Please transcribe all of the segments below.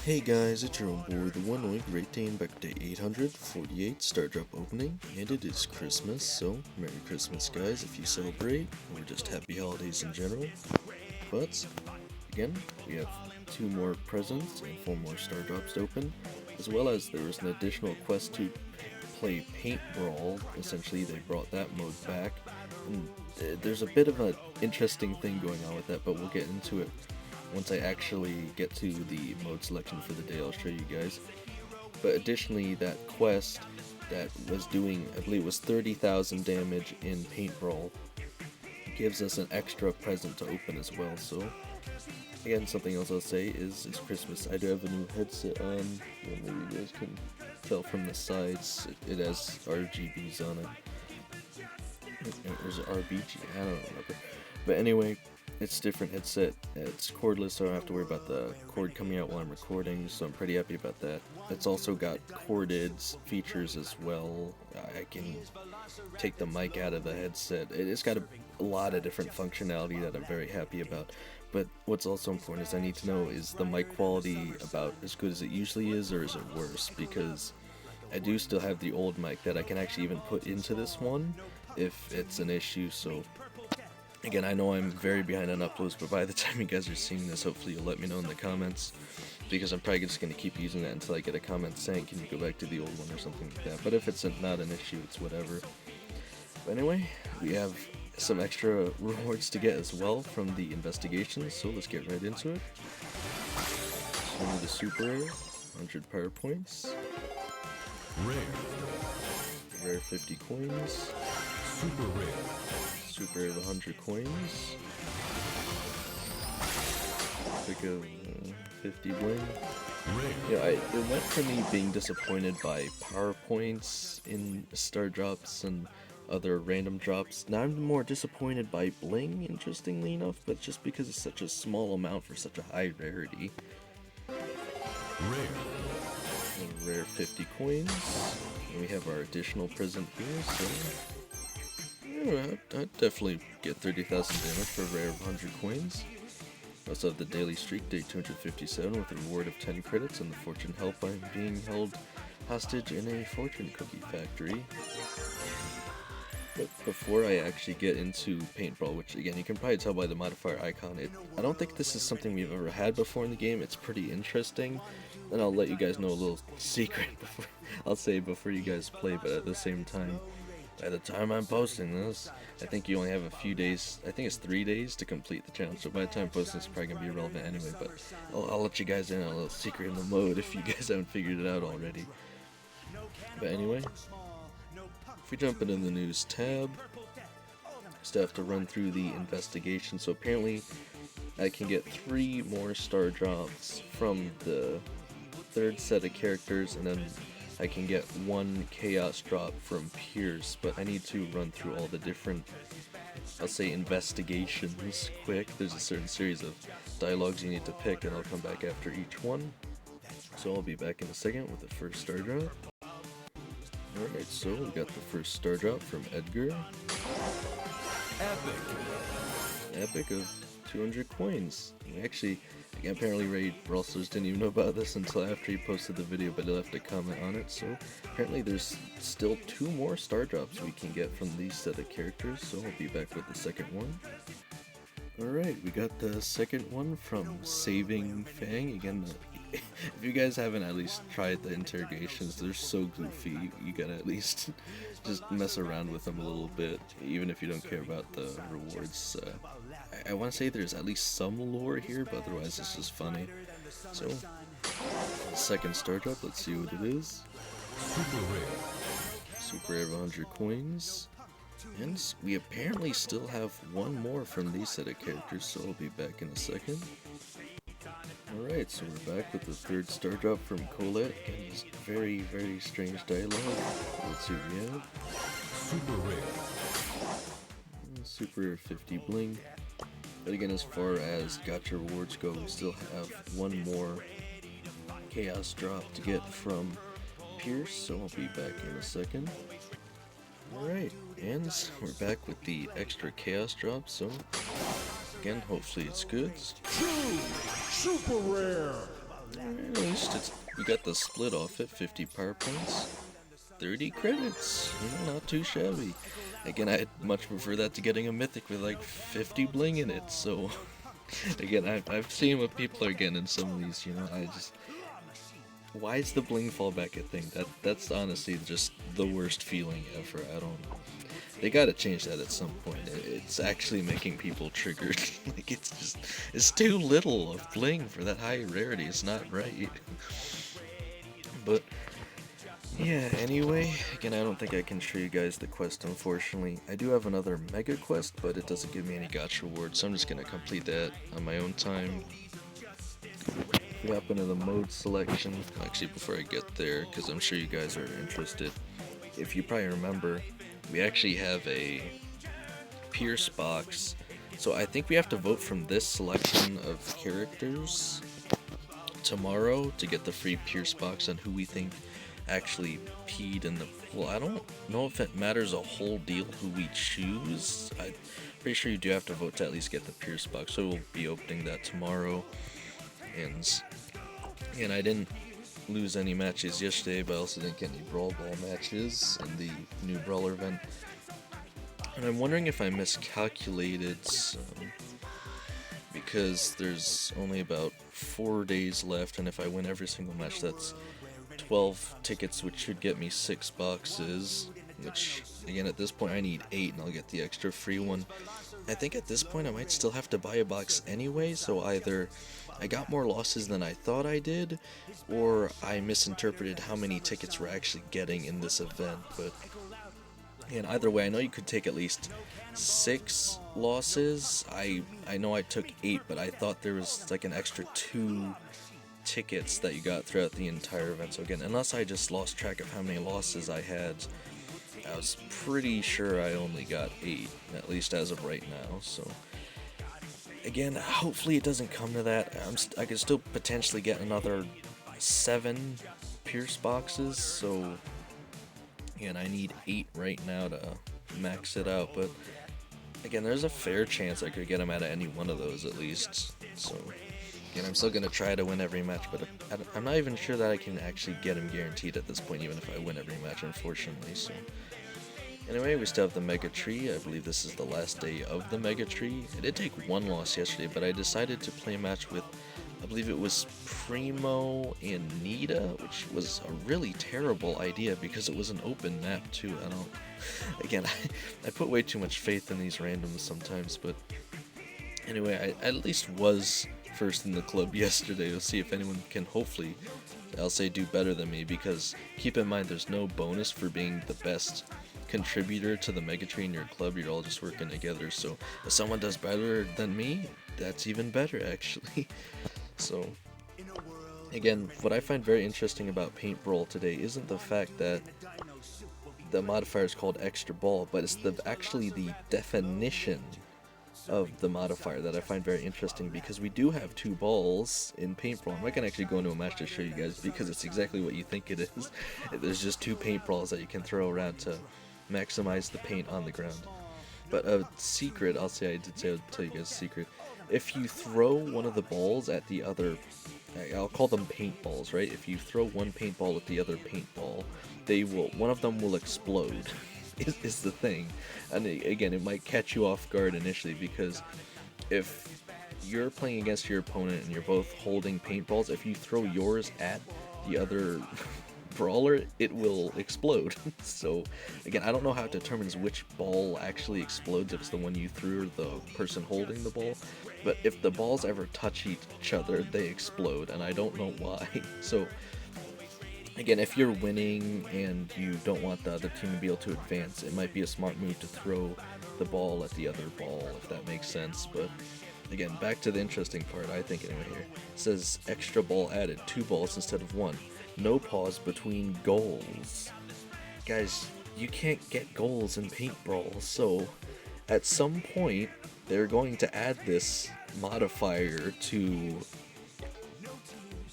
Hey guys, it's your own boy, the one only Great Dane, back to day 848 Star Drop opening, and it is Christmas, so Merry Christmas guys if you celebrate, or just Happy Holidays in general. But, again, we have 2 more presents and 4 more Star Drops to open, as well as there was an additional quest to play Paint Brawl. Essentially they brought that mode back, and there's a bit of an interesting thing going on with that, but we'll get into it once I actually get to the mode selection for the day. I'll show you guys. But additionally, that quest that was doing, I believe it was 30,000 damage in Paint Brawl, gives us an extra present to open as well. So again, something else I'll say is it's Christmas. I do have a new headset on. Maybe you guys can tell from the sides. It has RGBs on it. There's an RBG, I don't remember. But anyway, it's a different headset. It's cordless, so I don't have to worry about the cord coming out while I'm recording, so I'm pretty happy about that. It's also got corded features as well. I can take the mic out of the headset. It's got a lot of different functionality that I'm very happy about. But what's also important is I need to know, is the mic quality about as good as it usually is, or is it worse? Because I do still have the old mic that I can actually even put into this one if it's an issue. So again, I know I'm very behind on uploads, but by the time you guys are seeing this, hopefully you'll let me know in the comments, because I'm probably just going to keep using that until I get a comment saying, can you go back to the old one or something like that. But if it's not an issue, it's whatever. But anyway, we have some extra rewards to get as well from the investigations, so let's get right into it. So the super rare, 100 power points. Rare 50 coins. Super rare. Super rare 100 coins. Pick of 50 bling. Yeah, it went from me being disappointed by power points in star drops and other random drops. Now I'm more disappointed by bling, interestingly enough, but just because it's such a small amount for such a high rarity. Rare 50 coins. And we have our additional present here, so I'd definitely get 30,000 damage for a rare 100 coins. Also have the daily streak, day 257, with a reward of 10 credits, and the fortune help I'm being held hostage in a fortune cookie factory. But before I actually get into Paint Brawl, which again you can probably tell by the modifier icon, I don't think this is something we've ever had before in the game. It's pretty interesting, and I'll let you guys know a little secret before you guys play. But at the same time, by the time I'm posting this, I think you only have a few days, I think it's 3 days to complete the challenge, so by the time I'm posting it's probably going to be irrelevant anyway, but I'll let you guys in on a little secret in the mode if you guys haven't figured it out already. But anyway, if we jump into the news tab, still have to run through the investigation. So apparently I can get 3 more star drops from the 3rd set of characters, and then I can get 1 chaos drop from Pierce, but I need to run through all the different, I'll say, investigations quick. There's a certain series of dialogues you need to pick, and I'll come back after each one. So I'll be back in a second with the first star drop. Alright, so we got the first star drop from Edgar. Epic of 200 coins. We actually, apparently Raid Brawlstars didn't even know about this until after he posted the video, but he left a comment on it. So apparently there's still 2 more star drops we can get from these set of characters, so I'll be back with the second one. Alright, we got the second one from Saving Fang. Again, if you guys haven't at least tried the interrogations, they're so goofy. You gotta at least just mess around with them a little bit, even if you don't care about the rewards. I want to say there's at least some lore here, but otherwise it's just funny. So, second star drop, let's see what it is. Super rare 100 coins. And we apparently still have 1 more from these set of characters, so I'll be back in a second. Alright, so we're back with the 3rd star drop from Colette, and this very, very strange dialogue. Let's see what we have. Super rare 50 bling. But again, as far as gacha rewards go, we still have 1 more chaos drop to get from Pierce, so I'll be back in a second. Alright, and we're back with the extra chaos drop, so again, hopefully it's good. Super rare! Alright, we got the split off at 50 power points, 30 credits, not too shabby. Again, I'd much prefer that to getting a mythic with like 50 bling in it, so again, I've seen what people are getting in some of these, I just... Why is the bling fallback a thing? That's honestly just the worst feeling ever. They gotta change that at some point. It's actually making people triggered. Like, it's too little of bling for that high rarity. It's not right. But yeah, anyway, again, I don't think I can show you guys the quest, unfortunately. I do have another mega quest, but it doesn't give me any gacha rewards, so I'm just gonna complete that on my own time. We hop into the mode selection. Actually, before I get there, because I'm sure you guys are interested, if you probably remember, we actually have a Pierce box. So I think we have to vote from this selection of characters tomorrow to get the free Pierce box on who we think actually peed in the... Well, I don't know if it matters a whole deal who we choose. I'm pretty sure you do have to vote to at least get the Pierce box, so we'll be opening that tomorrow. And I didn't lose any matches yesterday, but I also didn't get any Brawl Ball matches in the new Brawler event. And I'm wondering if I miscalculated because there's only about 4 days left, and if I win every single match, that's 12 tickets, which should get me 6 boxes, which, again, at this point I need 8, and I'll get the extra free one. I think at this point I might still have to buy a box anyway, so either I got more losses than I thought I did, or I misinterpreted how many tickets we're actually getting in this event. But and either way, I know you could take at least 6 losses. I know I took 8, but I thought there was like an extra 2 tickets that you got throughout the entire event. So again, unless I just lost track of how many losses I had, I was pretty sure I only got 8, at least as of right now. So again, hopefully it doesn't come to that. I could still potentially get another 7 Pierce boxes, so again, I need 8 right now to max it out, but again, there's a fair chance I could get them out of any one of those at least. So again, I'm still going to try to win every match, but I'm not even sure that I can actually get them guaranteed at this point, even if I win every match, unfortunately. So anyway, we still have the Mega Tree. I believe this is the last day of the Mega Tree. I did take 1 loss yesterday, but I decided to play a match with, I believe it was Primo and Nita, which was a really terrible idea because it was an open map too. Again, I put way too much faith in these randoms sometimes, but anyway, I at least was first in the club yesterday. We'll see if anyone can hopefully, I'll say, do better than me, because keep in mind there's no bonus for being the best contributor to the Mega Tree in your club. You're all just working together, so if someone does better than me, that's even better actually. So again, what I find very interesting about Paint Brawl today isn't the fact that the modifier is called Extra Ball, but it's actually the definition of the modifier that I find very interesting, because we do have 2 balls in Paint Brawl. I'm not gonna actually go into a match to show you guys because it's exactly what you think it is. There's just 2 paint balls that you can throw around to maximize the paint on the ground. But a secret, I'll tell you guys a secret. If you throw one of the balls at the other, I'll call them paintballs, right? If you throw one paintball at the other paintball, one of them will explode. Is the thing. And again, it might catch you off guard initially, because if you're playing against your opponent and you're both holding paintballs, if you throw yours at the other brawler, it will explode. So again, I don't know how it determines which ball actually explodes, if it's the one you threw or the person holding the ball, but if the balls ever touch each other, they explode, and I don't know why. So again, if you're winning and you don't want the other team to be able to advance, it might be a smart move to throw the ball at the other ball, if that makes sense. But again, back to the interesting part, I think, anyway here. It says extra ball added, 2 balls instead of 1. No pause between goals. Guys, you can't get goals in Paint Brawl, so at some point, they're going to add this modifier to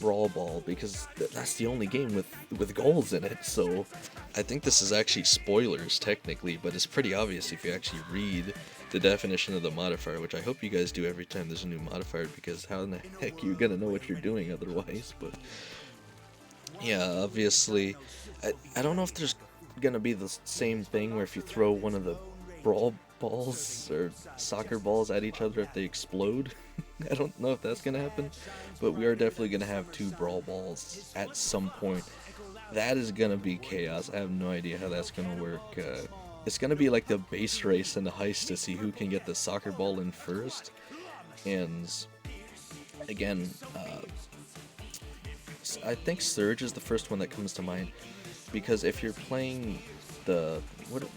Brawl Ball, because that's the only game with goals in it. So I think this is actually spoilers technically, but it's pretty obvious if you actually read the definition of the modifier, which I hope you guys do every time there's a new modifier, because how in the heck are you gonna know what you're doing otherwise? But Yeah, obviously, I don't know if there's gonna be the same thing where if you throw one of the brawl balls or soccer balls at each other if they explode. I don't know if that's gonna happen, but we are definitely gonna have two brawl balls at some point. That is gonna be chaos. I have no idea how that's gonna work. It's gonna be like the base race and the heist to see who can get the soccer ball in first. And again, I think Surge is the first one that comes to mind because if you're playing they're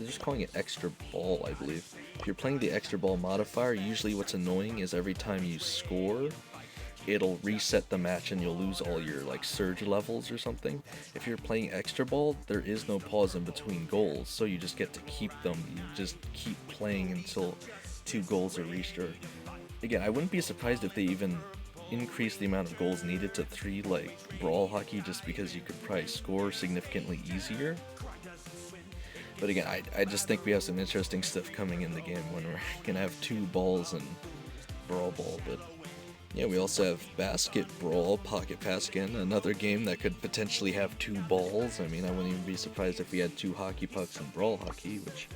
just calling it extra ball, I believe. If you're playing the extra ball modifier, usually what's annoying is every time you score, it'll reset the match and you'll lose all your like surge levels or something. If you're playing extra ball, there is no pause in between goals, so you just get to keep them. You just keep playing until two goals are reached. Or again, I wouldn't be surprised if they even increase the amount of goals needed to 3 like brawl hockey, just because you could probably score significantly easier. But again, I just think we have some interesting stuff coming in the game when we're gonna have two balls and brawl ball. But yeah, we also have Basket Brawl, Pocket Pass again, another game that could potentially have two balls. I mean, I wouldn't even be surprised if we had two hockey pucks and Brawl Hockey, which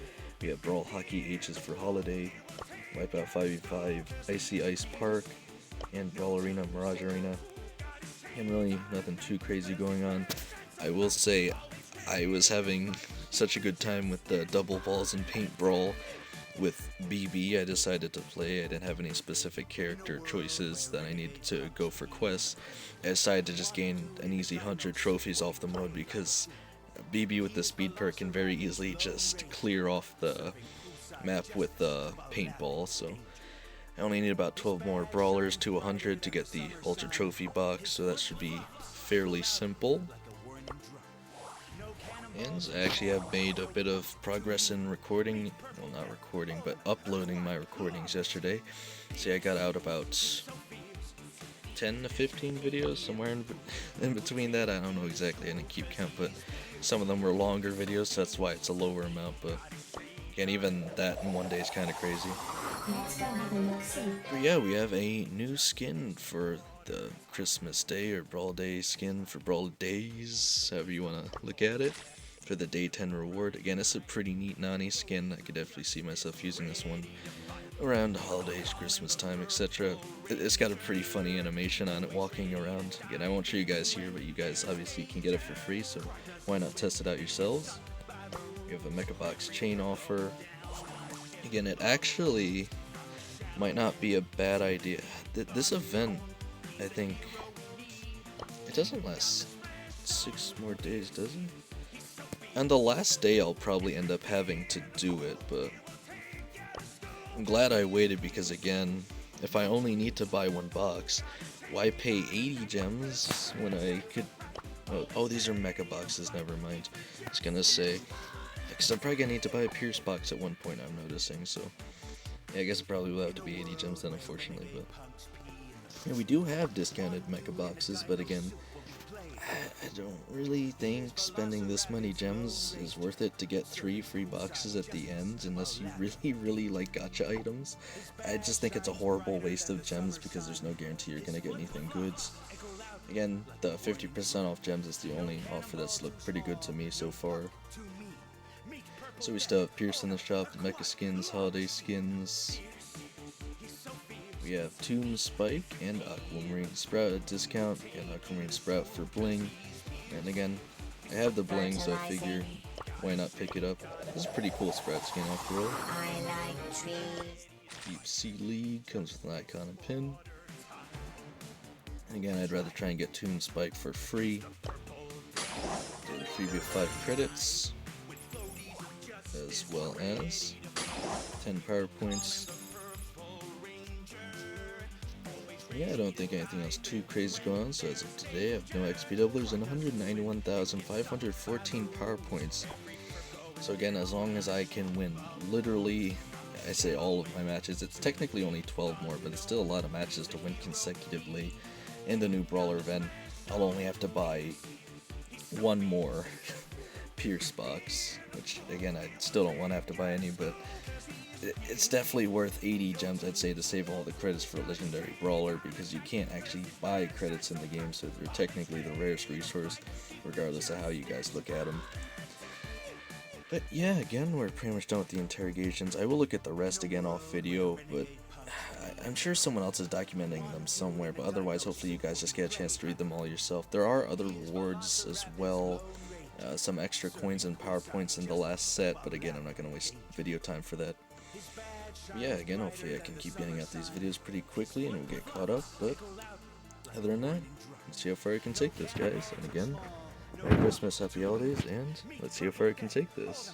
we have Brawl Hockey, H is for Holiday, Wipeout 5v5, Icy Ice Park, and Brawl Arena, Mirage Arena. And really nothing too crazy going on. I will say I was having such a good time with the double balls and paint brawl with BB. I decided to play. I didn't have any specific character choices that I needed to go for quests. I decided to just gain an easy 100 trophies off the mode because BB with the speed perk can very easily just clear off the map with the paintball. So I only need about 12 more brawlers to 100 to get the ultra trophy box, so that should be fairly simple. And I actually have made a bit of progress in recording, well not recording, but uploading my recordings yesterday. See, I got out about 10 to 15 videos, somewhere in between that. I don't know exactly, I didn't keep count, but some of them were longer videos, so that's why it's a lower amount. But again, even that in one day is kind of crazy. But yeah, we have a new skin for the Christmas Day or Brawl Day skin for Brawlidays, however you want to look at it, for the Day 10 reward. Again, it's a pretty neat Nani skin. I could definitely see myself using this one around the holidays, Christmas time, etc. It's got a pretty funny animation on it walking around. Again, I won't show you guys here, but you guys obviously can get it for free, so why not test it out yourselves? We have a Mecha Box chain offer. Again, it actually might not be a bad idea. This event, I think, it doesn't last 6 more days, does it? And the last day I'll probably end up having to do it, but I'm glad I waited because again, if I only need to buy one box, why pay 80 gems when I could... Oh, these are mecha boxes, never mind. I was gonna say, because I'm probably gonna need to buy a Pierce box at one point, I'm noticing, so... Yeah, I guess it probably will have to be 80 gems then, unfortunately, but... Yeah, we do have discounted mecha boxes, but again, I don't really think spending this many gems is worth it to get 3 free boxes at the end, unless you really like gacha items. I just think it's a horrible waste of gems because there's no guarantee you're gonna get anything good. Again, the 50% off gems is the only offer that's looked pretty good to me so far. So we still have Pierce in the shop, mecha skins, holiday skins. We have Tomb Spike and Aquamarine Sprout at discount, and Aquamarine Sprout for bling. And again, I have the bling, so I figure why not pick it up. This is a pretty cool Sprout skin after all. Deep Sea League comes with an icon and pin. And again, I'd rather try and get Tomb Spike for free. Get a freebie of 5 credits, as well as 10 power points. Yeah, I don't think anything else too crazy going on, so as of today I have no XP doublers and 191,514 power points. So again, as long as I can win literally, I say all of my matches, it's technically only 12 more, but it's still a lot of matches to win consecutively in the new Brawler event. I'll only have to buy one more Pierce box, which again, I still don't want to have to buy any, but it's definitely worth 80 gems, I'd say, to save all the credits for Legendary Brawler, because you can't actually buy credits in the game, so they're technically the rarest resource, regardless of how you guys look at them. But yeah, again, we're pretty much done with the interrogations. I will look at the rest again off video, but I'm sure someone else is documenting them somewhere, but otherwise, hopefully you guys just get a chance to read them all yourself. There are other rewards as well, some extra coins and power points in the last set, but again, I'm not going to waste video time for that. Yeah, again, hopefully I can keep getting out these videos pretty quickly and we'll get caught up, but other than that, let's see how far I can take this, guys. And again, Merry Christmas, Happy Holidays, and let's see how far I can take this.